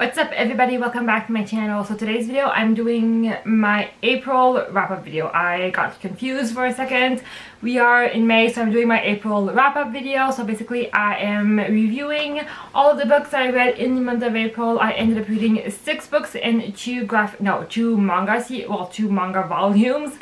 What's up everybody, welcome back to my channel. So today's video I'm doing my April wrap-up video. I got confused for a second. We are in May, so I'm doing my April wrap-up video. So basically I am reviewing all of the books that I read in the month of April. I ended up reading 6 books and two manga volumes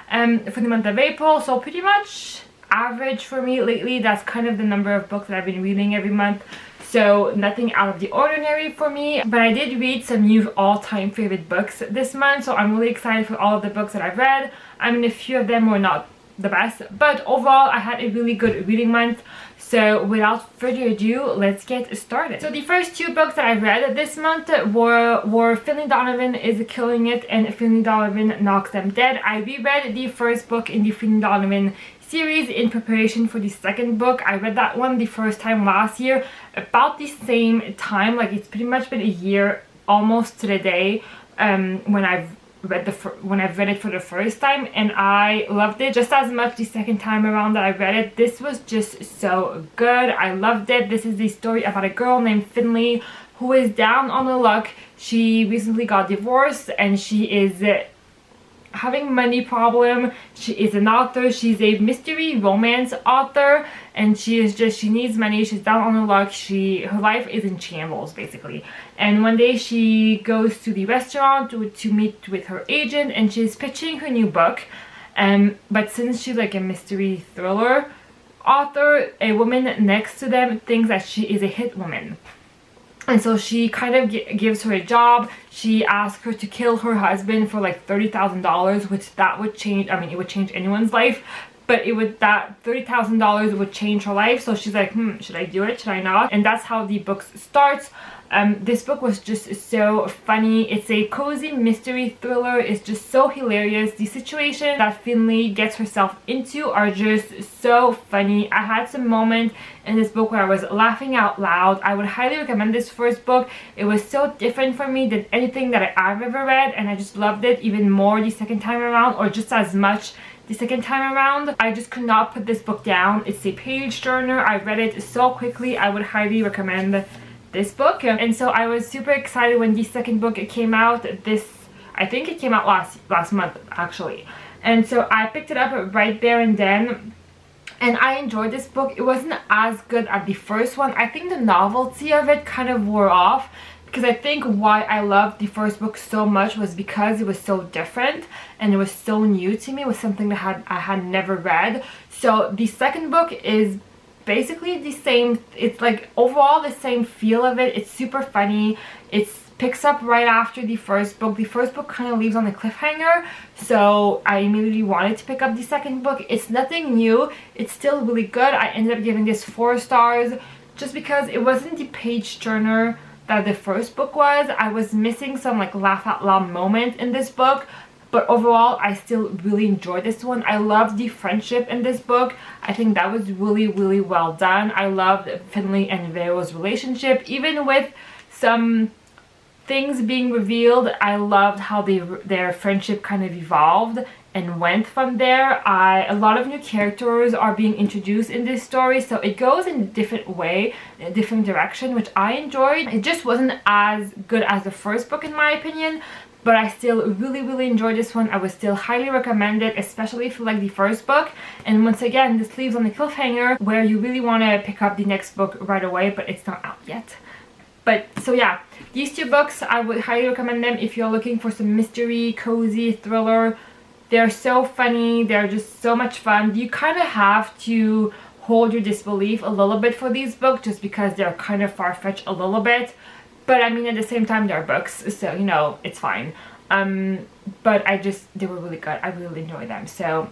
for the month of April. So pretty much average for me lately. That's kind of the number of books that I've been reading every month. So nothing out of the ordinary for me, but I did read some new all-time favorite books this month, so I'm really excited for all of the books that I've read. I mean, a few of them were not the best, but overall I had a really good reading month. So without further ado, let's get started. So the first 2 books that I read this month were Finlay Donavan is Killing It and Finlay Donavan Knocks Them Dead. I reread the first book in the Finlay Donavan series in preparation for the second book. I read that one the first time last year about the same time. Like, it's pretty much been a year almost to the day when I've read it for the first time, and I loved it just as much the second time around that I read it. This was just so good. I loved it. This is the story about a girl named Finlay who is down on her luck. She recently got divorced and she is having money problem. She is an author. She's a mystery romance author, and she needs money. She's down on her luck. Her life is in shambles basically. And one day she goes to the restaurant to meet with her agent, and she's pitching her new book. But since she's like a mystery thriller author, a woman next to them thinks that she is a hit woman. And so she kind of gives her a job. She asks her to kill her husband for like $30,000, which that would change, I mean, it would change anyone's life, but that $30,000 would change her life. So she's like, should I do it? Should I not? And that's how the book starts. This book was just so funny. It's a cozy mystery thriller. It's just so hilarious. The situation that Finlay gets herself into are just so funny. I had some moments in this book where I was laughing out loud. I would highly recommend this first book. It was so different for me than anything that I've ever read, and I just loved it even more the second time around, or just as much the second time around. I just could not put this book down. It's a page turner. I read it so quickly. I would highly recommend this book. And so I was super excited when the second book came out. I think it came out last month actually, and so I picked it up right there and then, and I enjoyed this book. It wasn't as good as the first one. I think the novelty of it kind of wore off, because I think why I loved the first book so much was because it was so different and it was so new to me. It was something that I had never read. So the second book is basically the same. It's like overall the same feel of it. It's super funny. It picks up right after the first book. The first book kind of leaves on a cliffhanger, so I immediately wanted to pick up the second book. It's nothing new. It's still really good. I ended up giving this 4 stars just because it wasn't the page turner that the first book was. I was missing some like laugh out loud moment in this book, but overall I still really enjoyed this one. I loved the friendship in this book. I think that was really well done. I loved Finlay and Vero's relationship. Even with some things being revealed, I loved how their friendship kind of evolved and went from there. A lot of new characters are being introduced in this story, so it goes in a different way, in a different direction, which I enjoyed. It just wasn't as good as the first book in my opinion, but I still really enjoyed this one. I would still highly recommend it, especially if you like the first book. And once again, this leaves on the cliffhanger where you really want to pick up the next book right away, but it's not out yet. But so yeah, these 2 books, I would highly recommend them if you're looking for some mystery, cozy thriller. They're so funny. They're just so much fun. You kind of have to hold your disbelief a little bit for these books just because they're kind of far-fetched a little bit. But I mean, at the same time, they're books, so you know, it's fine. But they were really good. I really enjoyed them. So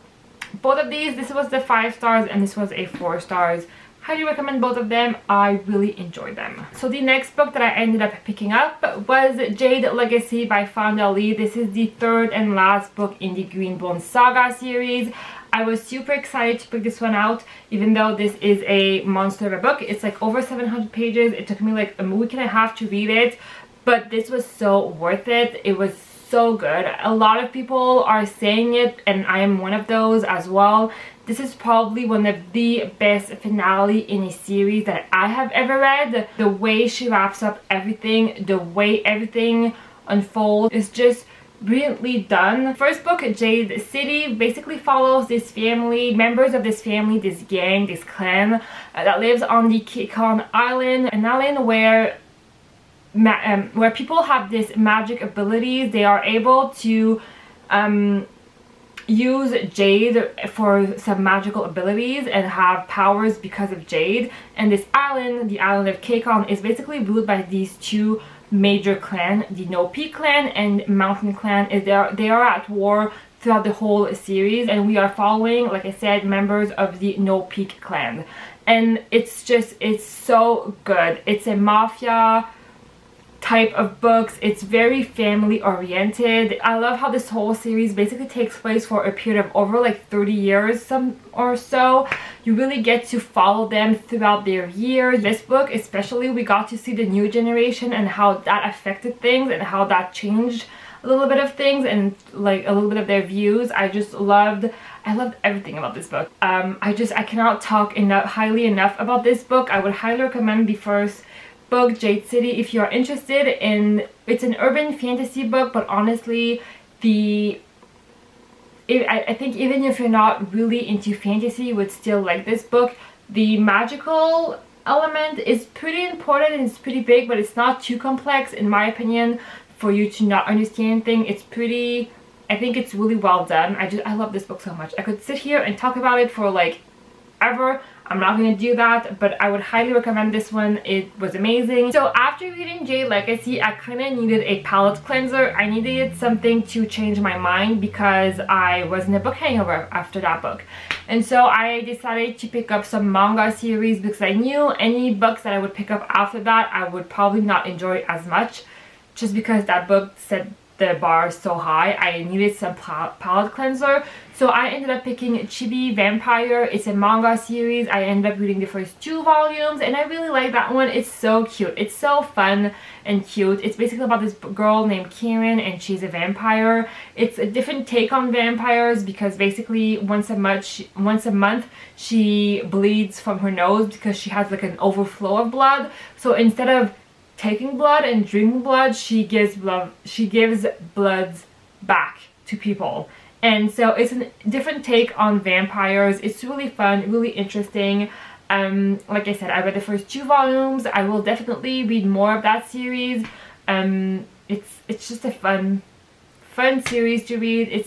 both of these, this was the 5 stars and this was a 4 stars. Highly recommend both of them. I really enjoyed them. So the next book that I ended up picking up was Jade Legacy by Fonda. This is the 3rd and last book in the Greenbone Saga series. I was super excited to pick this one out, even though this is a monster of a book. It's like over 700 pages. It took me like a week and a half to read it, but this was so worth it. It was so good. A lot of people are saying it, and I am one of those as well. This is probably one of the best finale in a series that I have ever read. The way she wraps up everything, the way everything unfolds is just brilliantly done. First book, Jade City, basically follows this family, members of this family, this gang, this clan that lives on the Kikon Island, an island where people have this magic abilities. They are able to use Jade for some magical abilities and have powers because of Jade. And this island, the island of Kikon, is basically ruled by these two major clans, the No Peak clan and Mountain clan. They are at war throughout the whole series, and we are following, like I said, members of the No Peak clan. And it's so good. It's a mafia type of books. It's very family oriented. I love how this whole series basically takes place for a period of over like 30 years or so. You really get to follow them throughout their years. This book especially, we got to see the new generation and how that affected things and how that changed a little bit of things and like a little bit of their views. I loved everything about this book. I cannot talk highly enough about this book. I would highly recommend the first book, Jade City, if you are interested in. It's an urban fantasy book, but honestly, I think even if you're not really into fantasy, you would still like this book. The magical element is pretty important and it's pretty big, but it's not too complex in my opinion for you to not understand things. I think it's really well done. I love this book so much. I could sit here and talk about it for like ever. I'm not going to do that, but I would highly recommend this one. It was amazing. So after reading Jade Legacy, I kind of needed a palette cleanser. I needed something to change my mind because I was in a book hangover after that book. And so I decided to pick up some manga series because I knew any books that I would pick up after that I would probably not enjoy as much, just because that book set the bar so high. I needed some palette cleanser. So I ended up picking Chibi Vampire. It's a manga series. I ended up reading the first 2 volumes and I really like that one. It's so cute. It's so fun and cute. It's basically about this girl named Karen and she's a vampire. It's a different take on vampires because basically once a month she bleeds from her nose because she has like an overflow of blood. So instead of taking blood and drinking blood, she gives bloods back to people. And so it's a different take on vampires. It's really fun, really interesting. Like I said, I read the first 2 volumes. I will definitely read more of that series. It's just a fun series to read.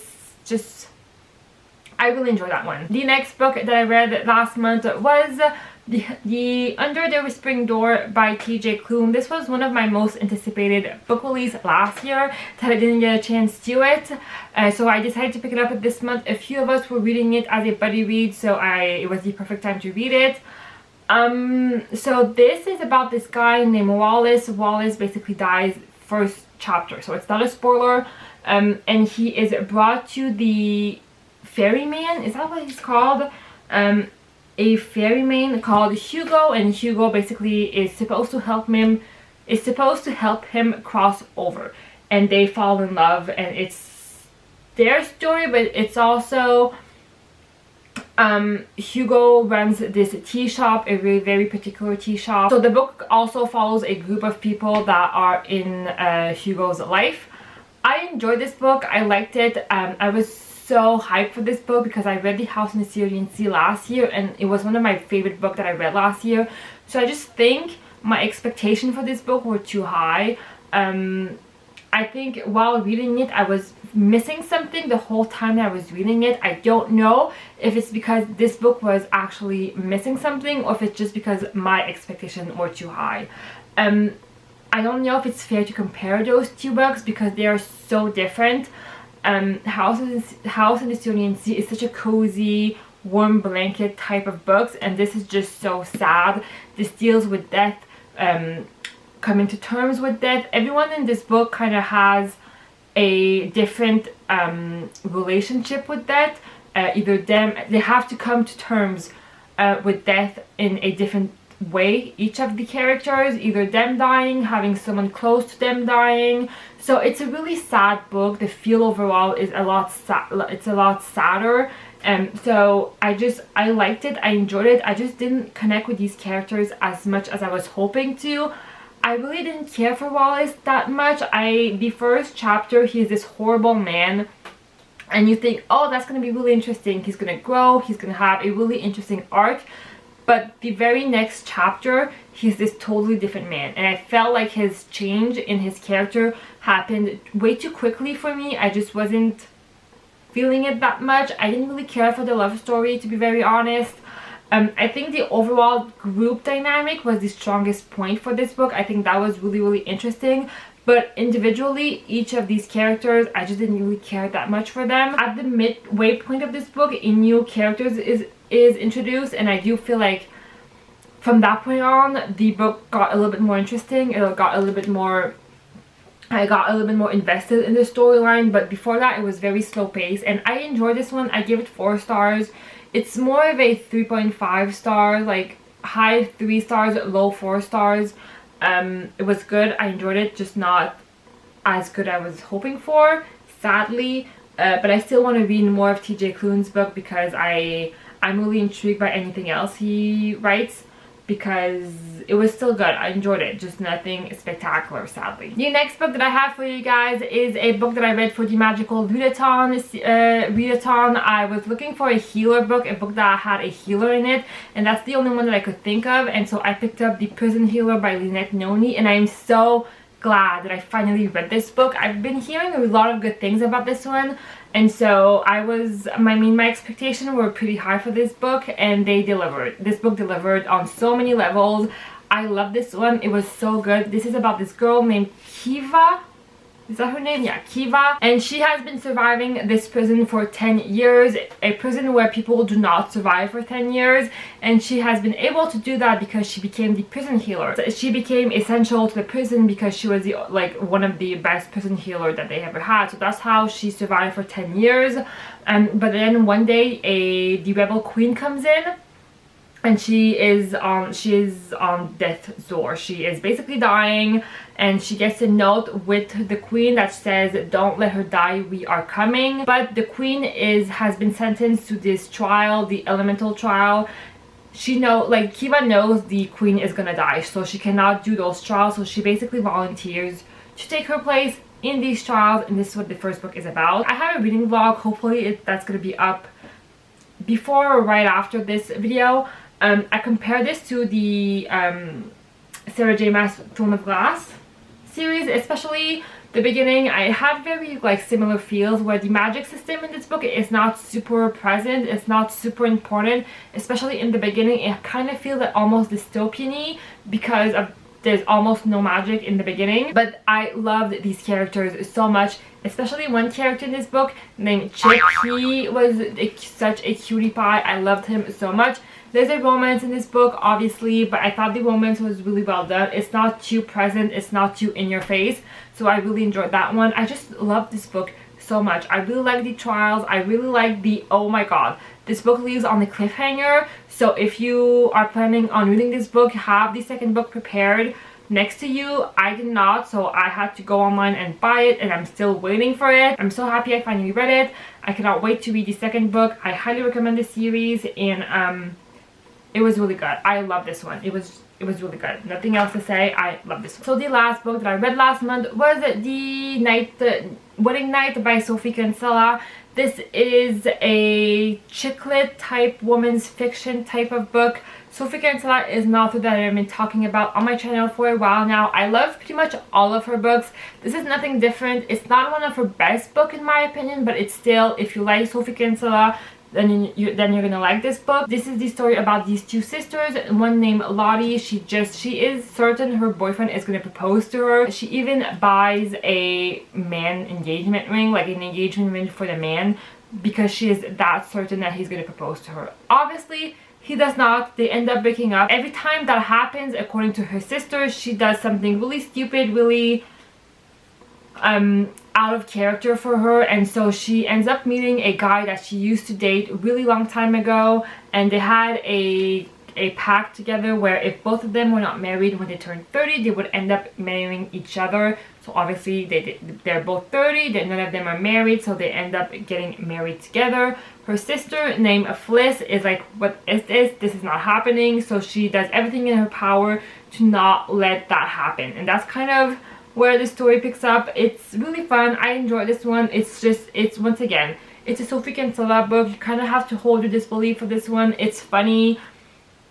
I really enjoy that one. The next book that I read last month was the Under the Whispering Door by TJ Klune. This was one of my most anticipated book release last year that I didn't get a chance to it. So I decided to pick it up this month. A few of us were reading it as a buddy read, so it was the perfect time to read it. So this is about this guy named Wallace. Wallace basically dies first chapter, so it's not a spoiler. And he is brought to the ferryman, is that what he's called? A ferryman called Hugo, and Hugo basically is supposed to help him cross over, and they fall in love, and it's their story, but it's also Hugo runs this tea shop, a very, very particular tea shop. So the book also follows a group of people that are in Hugo's life. I enjoyed this book. I liked it. I was so hyped for this book because I read The House in the Syrian Sea last year and it was one of my favorite books that I read last year. So I just think my expectations for this book were too high. I think while reading it I was missing something the whole time that I was reading it. I don't know if it's because this book was actually missing something or if it's just because my expectations were too high. I don't know if it's fair to compare those 2 books because they are so different. House in the Syrian Sea is such a cozy, warm blanket type of books, and this is just so sad. This deals with death, coming to terms with death. Everyone in this book kind of has a different relationship with death. They have to come to terms with death in a different way, each of the characters, either them dying, having someone close to them dying. So it's a really sad book. The feel overall is a lot sadder. So I liked it, I enjoyed it. I just didn't connect with these characters as much as I was hoping to. I really didn't care for Wallace that much. The first chapter, he's this horrible man, and you think, oh, that's gonna be really interesting. He's gonna grow, he's gonna have a really interesting arc. But the very next chapter, he's this totally different man. And I felt like his change in his character happened way too quickly for me. I just wasn't feeling it that much. I didn't really care for the love story, to be very honest. I think the overall group dynamic was the strongest point for this book. I think that was really, really interesting. But individually, each of these characters, I just didn't really care that much for them. At the midway point of this book, a new character is introduced, and I do feel like from that point on, the book got a little bit more interesting. It got a little bit more... I got a little bit more invested in the storyline, but before that, it was very slow paced, and I enjoyed this one. I give it 4 stars. It's more of a 3.5 stars, like high 3 stars, low 4 stars. It was good. I enjoyed it, just not as good as I was hoping for, sadly. But I still want to read more of TJ Klune's book because I'm really intrigued by anything else he writes, because it was still good. I enjoyed it, just nothing spectacular, sadly. The next book that I have for you guys is a book that I read for the Magical Readathon. I was looking for a healer book, a book that had a healer in it, and that's the only one that I could think of, and so I picked up The Prison Healer by Lynette, and I'm so glad that I finally read this book. I've been hearing a lot of good things about this one, and so my expectations were pretty high for this book, and they delivered. This book delivered on so many levels. I love this one. It was so good. This is about this girl named Kiva. Is that her name? Yeah, Kiva. And she has been surviving this prison for 10 years. A prison where people do not survive for 10 years. And she has been able to do that because she became the prison healer. So she became essential to the prison because she was one of the best prison healers that they ever had. So that's how she survived for 10 years. But then one day the rebel queen comes in. And she is on death's door. She is basically dying, and she gets a note with the queen that says, "Don't let her die, we are coming." But the queen has been sentenced to this trial, the elemental trial. Kiva knows the queen is gonna die, so she cannot do those trials. So she basically volunteers to take her place in these trials, and this is what the first book is about. I have a reading vlog. Hopefully that's gonna be up before or right after this video. I compared this to the Sarah J. Maas Throne of Glass series, especially the beginning. I had very similar feels where the magic system in this book is not super present, it's not super important, especially in the beginning. It kind of feels almost dystopian-y because there's almost no magic in the beginning. But I loved these characters so much, especially one character in this book named Chip. He was such a cutie pie. I loved him so much. There's a romance in this book, obviously, but I thought the romance was really well done. It's not too present, it's not too in your face, so I really enjoyed that one. I just love this book so much. I really like the trials. I really like oh my god, this book leaves on the cliffhanger. So if you are planning on reading this book, have the second book prepared next to you. I did not, so I had to go online and buy it, and I'm still waiting for it. I'm so happy I finally read it. I cannot wait to read the second book. I highly recommend the series, and it was really good. I love this one. It was really good. Nothing else to say. I love this one. So the last book that I read last month was The Wedding Night by Sophie Kinsella. This is a chick-lit type woman's fiction type of book. Sophie Kinsella is an author that I've been talking about on my channel for a while now. I love pretty much all of her books. This is nothing different. It's not one of her best books in my opinion, but it's still, if you like Sophie Kinsella, then you're gonna like this book. This is the story about these two sisters, one named Lottie. She is certain her boyfriend is gonna propose to her. She even buys a man engagement ring, like an engagement ring for the man, because she is that certain that he's gonna propose to her. Obviously he does not. They end up breaking up. Every time that happens, according to her sister, she does something really stupid, really out of character for her, and so she ends up meeting a guy that she used to date a really long time ago, and they had a a pact together where if both of them were not married when they turned 30, they would end up marrying each other. So obviously they're both 30, none of them are married, so they end up getting married together. Her sister named Fliss is like, what is this? This is not happening. So she does everything in her power to not let that happen. And that's kind of where the story picks up. It's really fun. I enjoyed this one. It's once again, it's a Sophie Kinsella book. You kind of have to hold your disbelief for this one. It's funny.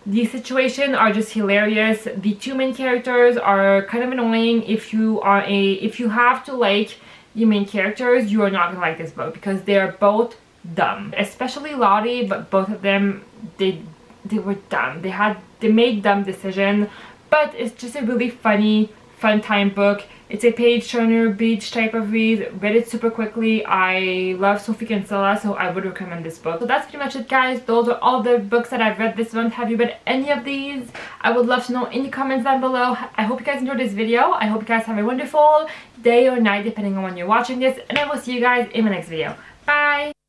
The situations are just hilarious. The two main characters are kind of annoying. If you have to like the main characters, you are not gonna like this book because they are both dumb. Especially Lottie, but both of them, they were dumb. They made dumb decisions. But it's just a really funny, fun time book. It's a page turner beach type of read. Read it super quickly. I love Sophie Kinsella, so I would recommend this book. So that's pretty much it, guys. Those are all the books that I've read this month. Have you read any of these? I would love to know in the comments down below. I hope you guys enjoyed this video. I hope you guys have a wonderful day or night depending on when you're watching this, and I will see you guys in my next video. Bye!